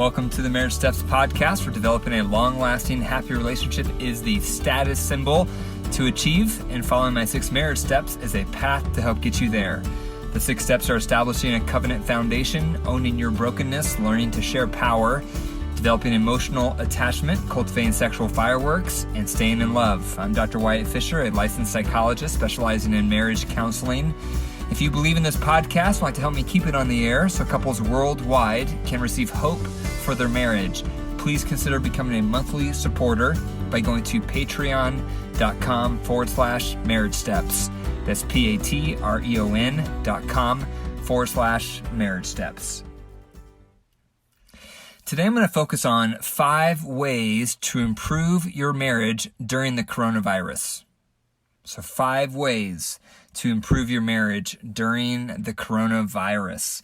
Welcome to the Marriage Steps podcast, where developing a long-lasting, happy relationship is the status symbol to achieve, and following my 6 marriage steps is a path to help get you there. The 6 steps are establishing a covenant foundation, owning your brokenness, learning to share power, developing emotional attachment, cultivating sexual fireworks, and staying in love. I'm Dr. Wyatt Fisher, a licensed psychologist specializing in marriage counseling. If you believe in this podcast and like to help me keep it on the air so couples worldwide can receive hope for their marriage, please consider becoming a monthly supporter by going to patreon.com/marriage steps. That's patreon.com/marriage steps. Today I'm going to focus on 5 ways to improve your marriage during the coronavirus. So 5 ways to improve your marriage during the coronavirus.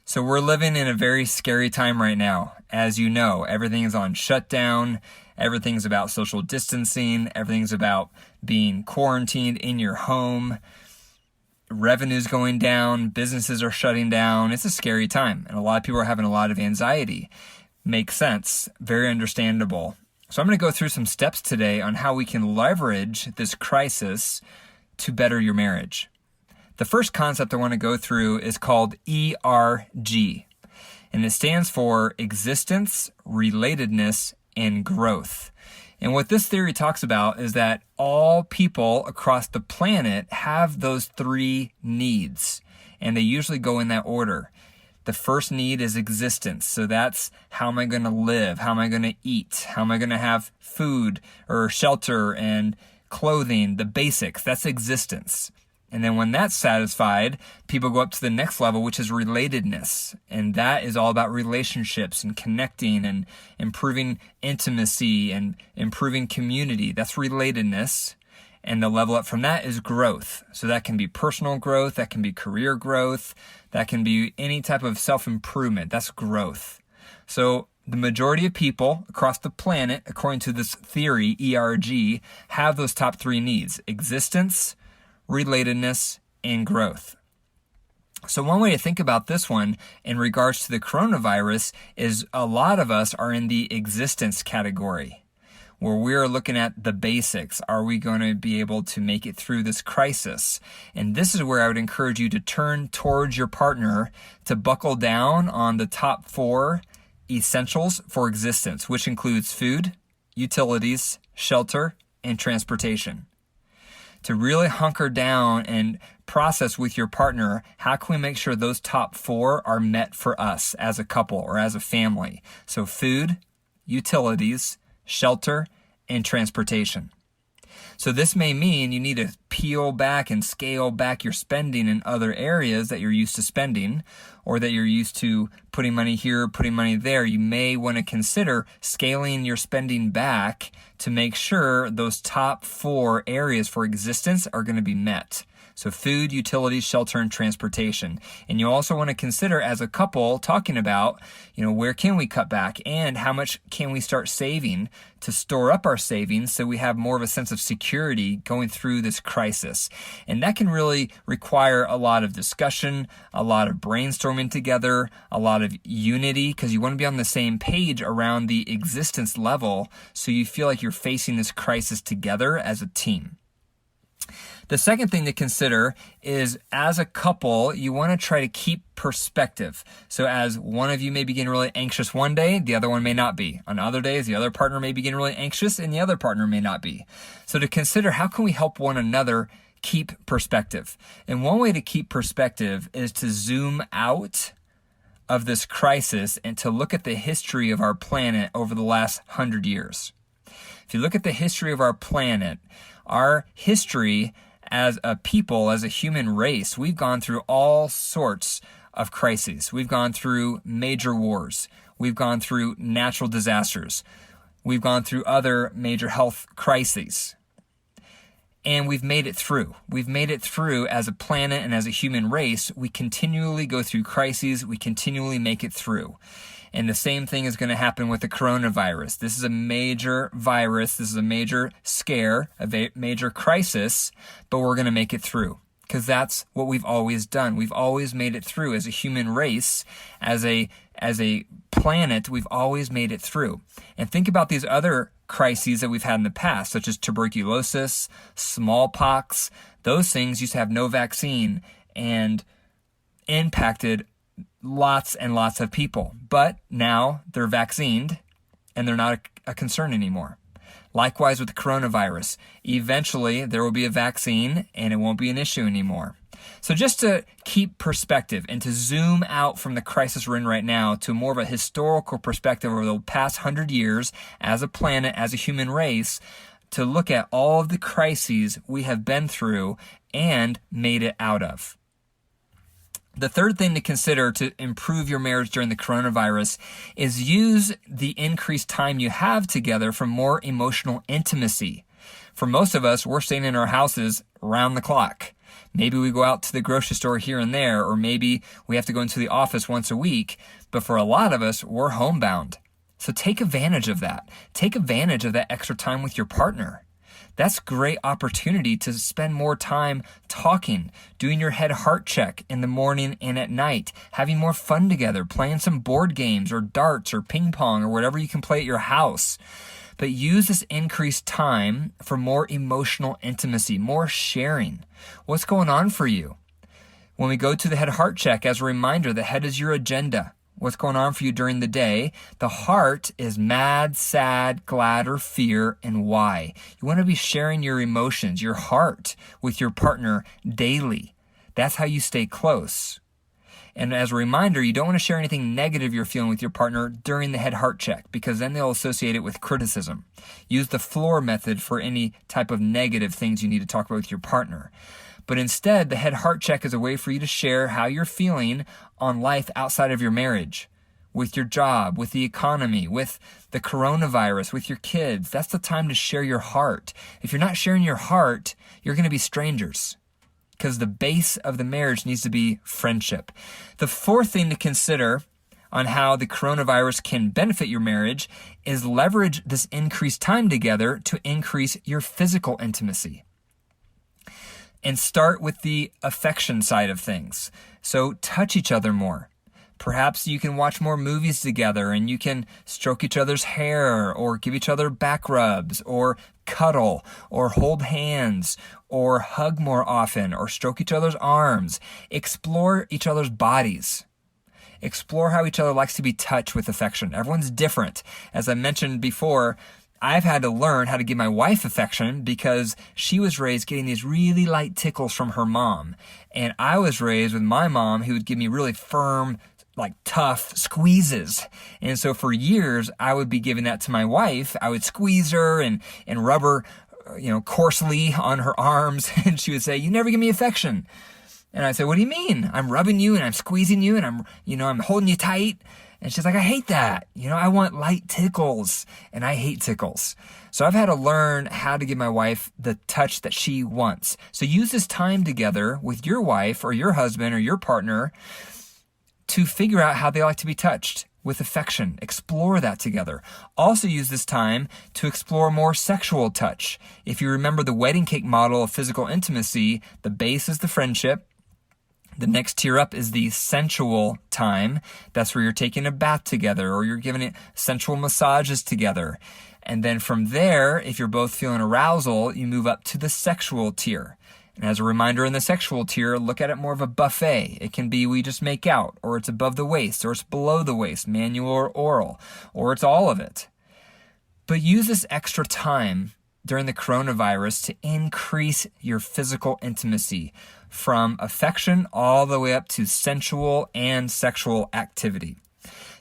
So we're living in a very scary time right now. As you know, everything is on shutdown. Everything's about social distancing. Everything's about being quarantined in your home. Revenue's going down. Businesses are shutting down. It's a scary time. And a lot of people are having a lot of anxiety. Makes sense. Very understandable. So I'm going to go through some steps today on how we can leverage this crisis to better your marriage. The first concept I want to go through is called ERG, and it stands for existence, relatedness, and growth. And what this theory talks about is that all people across the planet have those 3 needs, and they usually go in that order. The first need is existence. So that's, how am I going to live? How am I going to eat? How am I going to have food or shelter and clothing? The basics, that's existence. And then when that's satisfied, people go up to the next level, which is relatedness. And that is all about relationships and connecting and improving intimacy and improving community. That's relatedness. And the level up from that is growth. So that can be personal growth, that can be career growth, that can be any type of self-improvement. That's growth. So the majority of people across the planet, according to this theory, ERG, have those top 3 needs: existence, relatedness, and growth. So one way to think about this one in regards to the coronavirus is a lot of us are in the existence category, where we're looking at the basics. Are we going to be able to make it through this crisis? And this is where I would encourage you to turn towards your partner to buckle down on the top 4 essentials for existence, which includes food, utilities, shelter, and transportation. To really hunker down and process with your partner, how can we make sure those top 4 are met for us as a couple or as a family? So food, utilities, shelter, and transportation. So this may mean you need to peel back and scale back your spending in other areas that you're used to spending, or that you're used to putting money here, putting money there. You may want to consider scaling your spending back to make sure those top 4 areas for existence are going to be met. So food, utilities, shelter, and transportation. And you also want to consider as a couple talking about, where can we cut back and how much can we start saving to store up our savings so we have more of a sense of security going through this crisis. And that can really require a lot of discussion, a lot of brainstorming together, a lot of unity, because you want to be on the same page around the existence level so you feel like you're facing this crisis together as a team. The second thing to consider is, as a couple, you want to try to keep perspective. So as one of you may begin really anxious one day, the other one may not be. On other days, the other partner may begin really anxious and the other partner may not be. So to consider, how can we help one another keep perspective? And one way to keep perspective is to zoom out of this crisis and to look at the history of our planet over the last 100 years. If you look at the history of our planet, our history as a people, as a human race, we've gone through all sorts of crises. We've gone through major wars. We've gone through natural disasters. We've gone through other major health crises. And we've made it through. We've made it through as a planet and as a human race. We continually go through crises. We continually make it through. And the same thing is going to happen with the coronavirus. This is a major virus. This is a major scare, a major crisis, but we're going to make it through. because that's what we've always done. We've always made it through as a human race, as a planet. We've always made it through. And think about these other crises that we've had in the past, such as tuberculosis, smallpox. Those things used to have no vaccine and impacted lots and lots of people. But now they're vaccinated and they're not a concern anymore. Likewise with the coronavirus. Eventually, there will be a vaccine and it won't be an issue anymore. So just to keep perspective and to zoom out from the crisis we're in right now to more of a historical perspective over the past 100 years as a planet, as a human race, to look at all of the crises we have been through and made it out of. The third thing to consider to improve your marriage during the coronavirus is use the increased time you have together for more emotional intimacy. For most of us, we're staying in our houses round the clock. Maybe we go out to the grocery store here and there, or maybe we have to go into the office once a week. But for a lot of us, we're homebound. So take advantage of that. Take advantage of that extra time with your partner. That's a great opportunity to spend more time talking, doing your head-heart check in the morning and at night, having more fun together, playing some board games or darts or ping pong or whatever you can play at your house. But use this increased time for more emotional intimacy, more sharing. What's going on for you? When we go to the head-heart check, as a reminder, the head is your agenda. What's going on for you during the day? The heart is mad, sad, glad, or fear, and why. You want to be sharing your emotions, your heart, with your partner daily. That's how you stay close. And as a reminder, you don't want to share anything negative you're feeling with your partner during the head-heart check, because then they'll associate it with criticism. Use the floor method for any type of negative things you need to talk about with your partner. But instead, the head-heart check is a way for you to share how you're feeling on life outside of your marriage, with your job, with the economy, with the coronavirus, with your kids. That's the time to share your heart. If you're not sharing your heart, you're going to be strangers, because the base of the marriage needs to be friendship. The fourth thing to consider on how the coronavirus can benefit your marriage is leverage this increased time together to increase your physical intimacy. And start with the affection side of things. So touch each other more. Perhaps you can watch more movies together and you can stroke each other's hair or give each other back rubs or cuddle or hold hands or hug more often or stroke each other's arms. Explore each other's bodies. Explore how each other likes to be touched with affection. Everyone's different. As I mentioned before, I've had to learn how to give my wife affection because she was raised getting these really light tickles from her mom. And I was raised with my mom who would give me really firm, like tough squeezes. And so for years, I would be giving that to my wife. I would squeeze her and rub her, coarsely on her arms. And she would say, "You never give me affection." And I said, "What do you mean? I'm rubbing you and I'm squeezing you and I'm holding you tight." And she's like, "I hate that. I want light tickles and I hate tickles." So I've had to learn how to give my wife the touch that she wants. So use this time together with your wife or your husband or your partner to figure out how they like to be touched with affection. Explore that together. Also use this time to explore more sexual touch. If you remember the wedding cake model of physical intimacy, the base is the friendship. The next tier up is the sensual time. That's where you're taking a bath together or you're giving it sensual massages together. And then from there, if you're both feeling arousal, you move up to the sexual tier. And as a reminder, in the sexual tier, look at it more of a buffet. It can be we just make out, or it's above the waist, or it's below the waist, manual or oral, or it's all of it. But use this extra time during the coronavirus to increase your physical intimacy from affection all the way up to sensual and sexual activity.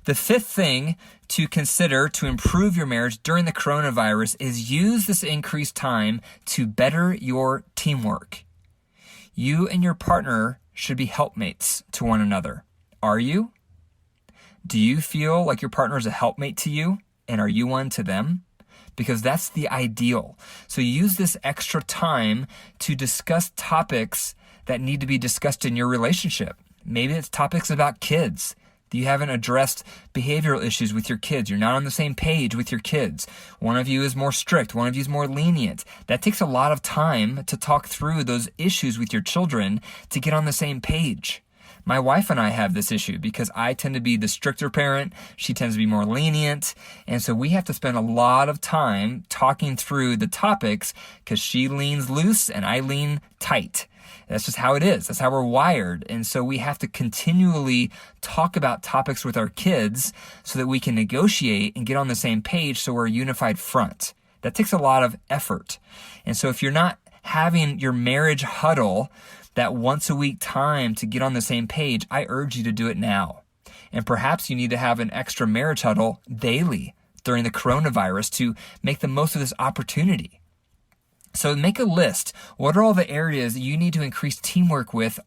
The fifth thing to consider to improve your marriage during the coronavirus is use this increased time to better your teamwork. You and your partner should be helpmates to one another. Are you? Do you feel like your partner is a helpmate to you? And are you one to them? Because that's the ideal. So use this extra time to discuss topics that need to be discussed in your relationship. Maybe it's topics about kids. You haven't addressed behavioral issues with your kids. You're not on the same page with your kids. One of you is more strict. One of you is more lenient. That takes a lot of time to talk through those issues with your children to get on the same page. My wife and I have this issue because I tend to be the stricter parent. She tends to be more lenient. And so we have to spend a lot of time talking through the topics because she leans loose and I lean tight. That's just how it is. That's how we're wired. And so we have to continually talk about topics with our kids so that we can negotiate and get on the same page so we're a unified front. That takes a lot of effort. And so if you're not having your marriage huddle, that once a week time to get on the same page, I urge you to do it now. And perhaps you need to have an extra marriage huddle daily during the coronavirus to make the most of this opportunity. So make a list. What are all the areas that you need to increase teamwork with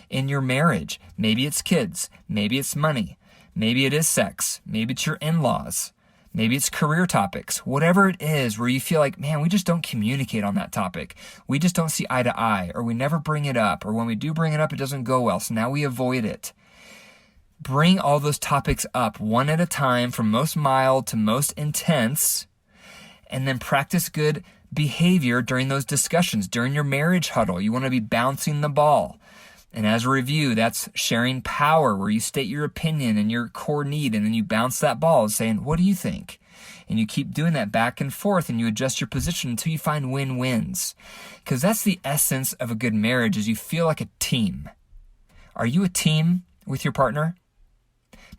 in your marriage? Maybe it's kids. Maybe it's money. Maybe it is sex. Maybe it's your in-laws. Maybe it's career topics. Whatever it is where you feel like, man, we just don't communicate on that topic. We just don't see eye to eye, or we never bring it up, or when we do bring it up, it doesn't go well, so now we avoid it. Bring all those topics up one at a time from most mild to most intense, and then practice good behavior during those discussions. During your marriage huddle, you want to be bouncing the ball. And as a review, that's sharing power, where you state your opinion and your core need, and then you bounce that ball saying, what do you think? And you keep doing that back and forth, and you adjust your position until you find win-wins. Because that's the essence of a good marriage, is you feel like a team. Are you a team with your partner?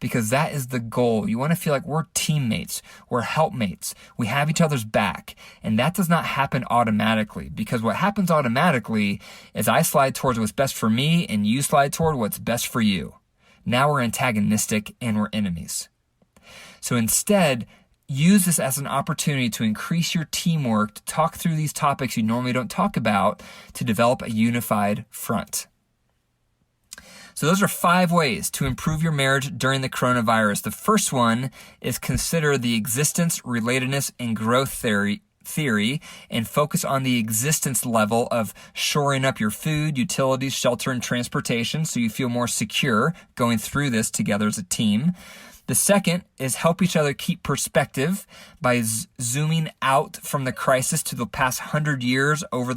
Because that is the goal. You want to feel like we're teammates, we're helpmates, we have each other's back. And that does not happen automatically, because what happens automatically is I slide towards what's best for me and you slide toward what's best for you. Now we're antagonistic and we're enemies. So instead, use this as an opportunity to increase your teamwork, to talk through these topics you normally don't talk about, to develop a unified front. So those are 5 ways to improve your marriage during the coronavirus. The first one is consider the existence, relatedness, and growth theory and focus on the existence level of shoring up your food, utilities, shelter, and transportation so you feel more secure going through this together as a team. The second is help each other keep perspective by zooming out from the crisis to the past 100 years over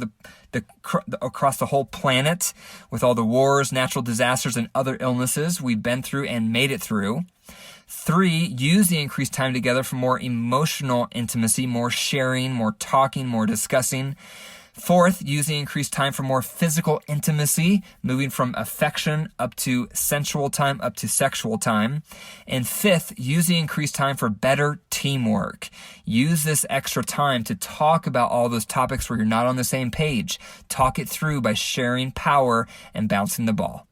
across the whole planet with all the wars, natural disasters, and other illnesses we've been through and made it through. 3, use the increased time together for more emotional intimacy, more sharing, more talking, more discussing. 4th, use the increased time for more physical intimacy, moving from affection up to sensual time, up to sexual time. And 5th, use the increased time for better teamwork. Use this extra time to talk about all those topics where you're not on the same page. Talk it through by sharing power and bouncing the ball.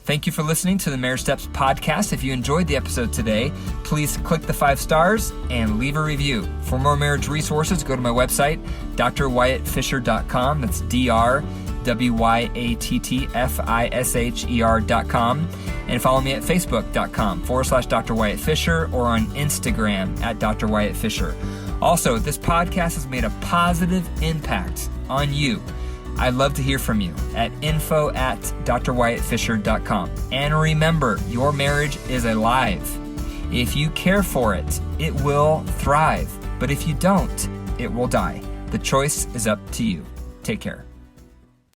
Thank you for listening to the Marriage Steps podcast. If you enjoyed the episode today, please click the 5 stars and leave a review. For more marriage resources, go to my website, drwyattfisher.com. That's drwyattfisher.com. And follow me at facebook.com/Dr. Wyatt Fisher or on Instagram at Dr. Wyatt Fisher. Also, this podcast has made a positive impact on you. I'd love to hear from you at info@drwyattfisher.com. And remember, your marriage is alive. If you care for it, it will thrive. But if you don't, it will die. The choice is up to you. Take care.